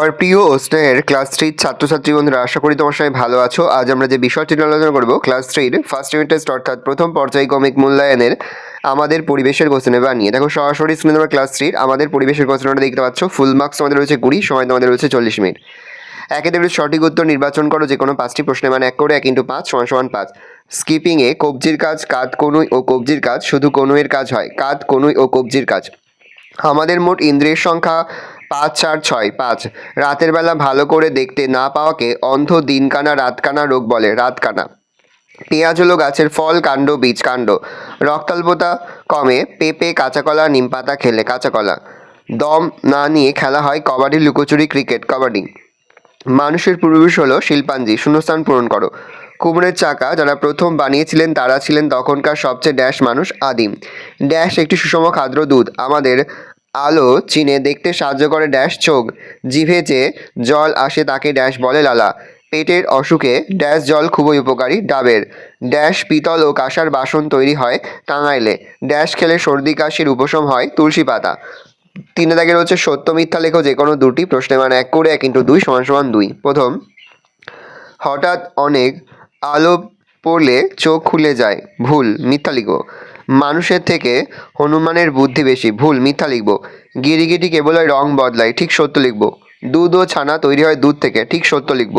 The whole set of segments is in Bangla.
আমার প্রিয় ও স্নেহের ক্লাস থ্রির ছাত্রছাত্রী বন্ধুরা, আশা করি তোমার সবাই ভালো আছো। আজ আমরা যে বিষয়টি নিয়ে আলোচনা করবো ক্লাস থ্রির ফার্স্ট ইউনিট টেস্ট অর্থাৎ প্রথম পর্যায়ক্রমিক মূল্যায়নের আমাদের পরিবেশের কোশ্চেন পেপার নিয়ে। দেখো সরাসরি স্ক্রিনে তোমরা ক্লাস থ্রির আমাদের পরিবেশের কোশ্চেনটা দেখতে পাচ্ছ। ফুল মার্কস তোমাদের রয়েছে 20, সময় তোমাদের রয়েছে 40 মিনিট। একে দেবে সঠিক উত্তর নির্বাচন করো যে কোনো 5টি প্রশ্নের মান 1 করে 1 × 5 = 5। স্কিপিংয়ে কবজির কাজ কাঁধ কনুই ও কবজির কাজ শুধু কনুইয়ের কাজ হয়, কাঁধ কনুই ও কবজির কাজ। আমাদের মোট ইন্দ্রিয়ের সংখ্যা 5, 4, 6, 5। রাতের বেলা ভালো করে দেখতে না পাওয়াকে অন্ধ, দিনকানা, রাতকানা রোগ বলে, রাতকানা। পেঁয়াজ হলো গাছের ফল, কাণ্ড, বীজ, কাণ্ড। রক্তাল্পতা কমে পেঁপে, কাঁচাকলা, নিমপাতা খেলে, কাঁচাকলা। দম না নিয়ে খেলা হয় কবাডি, লুকোচুরি, ক্রিকেট, কবাডি। মানুষের পূর্বপুরুষ হলো শিল্পাঞ্জি, শূন্যস্থান পূরণ করো। কুমড়ের চাকা যারা প্রথম বানিয়েছিলেন তারা ছিলেন তখনকার সবচেয়ে ড্যাশ মানুষ, আদিম। ড্যাশ একটি সুষম খাদ্য, দুধ। আমাদের আলো চিনে দেখতে সাহায্য করে ড্যাশ, চোখ। জিভে যে জল আসে তাকে ড্যাশ বলে, লালা। পেটের অসুখে ড্যাশ জল খুবই উপকারী, ডাবের। ড্যাশ পিতল ও কাঁসার বাসন তৈরি হয় টাঙ্গাইলে। ড্যাশ খেলে সর্দি কাশির উপশম হয়, তুলসী পাতা। 3 দাগে রয়েছে সত্য মিথ্যা লেখো যে কোনো 2টি প্রশ্নের মান 1 করে 1 × 2 = 2। প্রথম, হঠাৎ অনেক আলো পড়লে চোখ খুলে যায়, ভুল, মিথ্যা লিখব। মানুষের থেকে হনুমানের বুদ্ধি বেশি, ভুল, মিথ্যা লিখব। গিরিগিটি কেবল রং বদলায়, ঠিক, সত্য লিখব। দুধ ও ছানা তৈরি হয় দুধ থেকে, ঠিক, সত্য লিখব।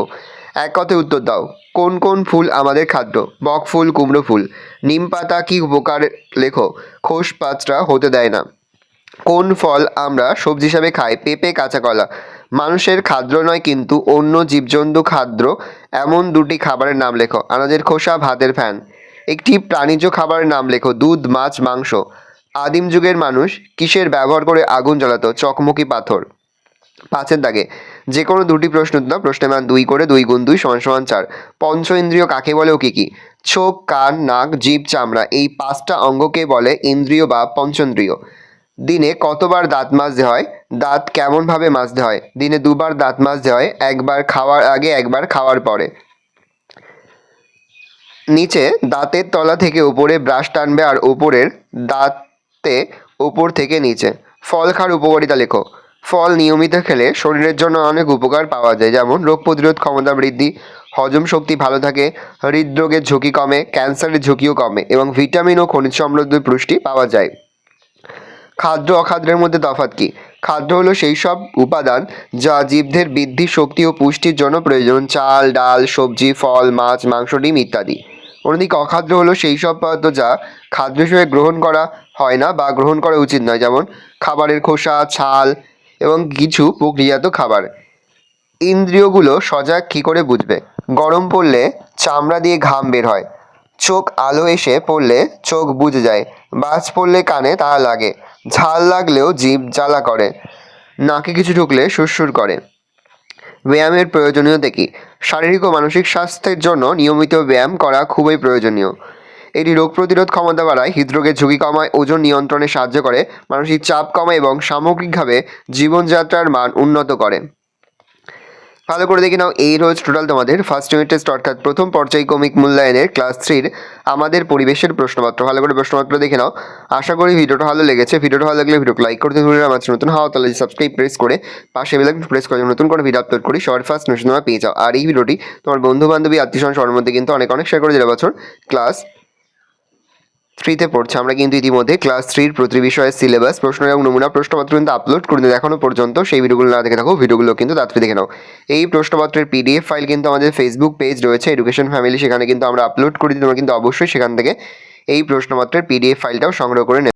এক কথায় উত্তর দাও। কোন কোন ফুল আমাদের খাদ্য? বক ফুল, কুমড়ো ফুল। নিম পাতা কি উপকার লেখো? খোস পাঁচটা হতে দেয় না। কোন ফল আমরা সবজি হিসাবে খাই? পেঁপে, কাঁচাকলা। মানুষের খাদ্য নয় কিন্তু অন্য জীবজন্তু খাদ্য এমন 2টি খাবারের নাম লেখো। আনাজের খোসা, ভাতের ফ্যান। একটি প্রাণীজ খাবারের নাম লেখো। দুধ, মাছ, মাংস। আদিম যুগের মানুষ কিসের ব্যবহার করে আগুন জ্বালাতো? চকমকি পাথর। 5 দাগে যে কোনো 2টি প্রশ্ন দাও, প্রশ্নের মান 2 করে 2 × 2 = 4। পঞ্চ ইন্দ্রিয় কাকে বলে ও কী কী? চোখ, কান, নাক, জিভ, চামড়া। এই 5টা অঙ্গকে বলে ইন্দ্রিয় বা পঞ্চেন্দ্রিয়। দিনে কতবার দাঁত মাজতে হয়? দাঁত কেমনভাবে মাজতে হয়? দিনে 2বার দাঁত মাজতে হয়, একবার খাওয়ার আগে, একবার খাওয়ার পরে। নিচে দাঁতের তলা থেকে উপরে ব্রাশ টানবে আর উপরের দাঁতে উপর থেকে নিচে। ফল খাওয়ার উপকারিতা লেখো। ফল নিয়মিত খেলে শরীরের জন্য অনেক উপকার পাওয়া যায়, যেমন রোগ প্রতিরোধ ক্ষমতা বৃদ্ধি, হজম শক্তি ভালো থাকে, হৃদরোগের ঝুঁকি কমে, ক্যান্সারের ঝুঁকিও কমে এবং ভিটামিন ও খনিজ সমৃদ্ধ পুষ্টি পাওয়া যায়। খাদ্য অখাদ্যের মধ্যে তফাৎ কী? খাদ্য হলো সেই সব উপাদান যা জীবদের বৃদ্ধি, শক্তি ও পুষ্টির জন্য প্রয়োজন। চাল, ডাল, সবজি, ফল, মাছ, মাংস, ডিম ইত্যাদি। অন্যদিকে অখাদ্য হলো সেই সব পদার্থ যা খাদ্য হিসেবে গ্রহণ করা হয় না বা গ্রহণ করা উচিত নয়, যেমন খাবারের খোসা, ছাল এবং কিছু প্রক্রিয়াজাত খাবার। ইন্দ্রিয়গুলো সজাগ কী করে বুঝবে? গরম পড়লে চামড়া দিয়ে ঘাম বের হয়। চোখ আলো এসে পড়লে চোখ বুজে যায়। বাজ পড়লে কানে তালা লাগে। ঝাল লাগলেও জিভ জ্বালা করে। নাকে কিছু ঢুকলে সুরসুর করে। ব্যায়ামের প্রয়োজনীয়তা কী? শারীরিক ও মানসিক স্বাস্থ্যের জন্য নিয়মিত ব্যায়াম করা খুবই প্রয়োজনীয়। এটি রোগ প্রতিরোধ ক্ষমতা বাড়ায়, হৃদরোগের ঝুঁকি কমায়, ওজন নিয়ন্ত্রণে সাহায্য করে, মানসিক চাপ কমায় এবং সামগ্রিকভাবে জীবনযাত্রার মান উন্নত করে। ভালো করে দেখে নাও, এই রোজ টোটাল তোমাদের ফার্স্ট ইউনিট টেস্ট অর্থাৎ প্রথম পর্যায়ক্রমিক মূল্যায়নের ক্লাস থ্রির আমাদের পরিবেশের প্রশ্নপত্র। ভালো করে প্রশ্নপত্র দেখে নাও। আশা করি ভিডিওটা ভালো লেগেছে। ভিডিওটা ভালো লাগলে ভিডিওকে লাইক করতে ভুলবে না। আমার নতুন হওয়া তাহলে সাবস্ক্রাইব প্রেস করে পাশে বেল আইকন প্রেস করে নতুন করে ভিডিও আপলোড করি সবার ফার্স্ট নোটিফিকেশন তোমরা পেয়ে যাও। আর এই ভিডিওটি তোমার বন্ধু বান্ধবী, আত্মীয়স্বজন সবার মধ্যে কিন্তু অনেক অনেক শেয়ার করে দিলে। বছর ক্লাস 3তে পড়ছে, আমরা কিন্তু ইতিমধ্যে ক্লাস 3-র প্রতি বিষয়ের সিলেবাস, প্রশ্ন এবং নমুনা প্রশ্নপত্র কিন্তু আপলোড করে দিই। এখনও পর্যন্ত সেই ভিডিওগুলো না দেখে থাকো, ভিডিওগুলো কিন্তু তাড়াতাড়ি দেখে নাও। এই প্রশ্নপত্রের PDF ফাইল কিন্তু আমাদের ফেসবুক পেজ রয়েছে এডুকেশন ফ্যামিলি, সেখানে কিন্তু আমরা আপলোড করে দিই। তোমরা কিন্তু অবশ্যই সেখান থেকে এই প্রশ্নপত্রের PDF ফাইলটাও সংগ্রহ করে নেবে।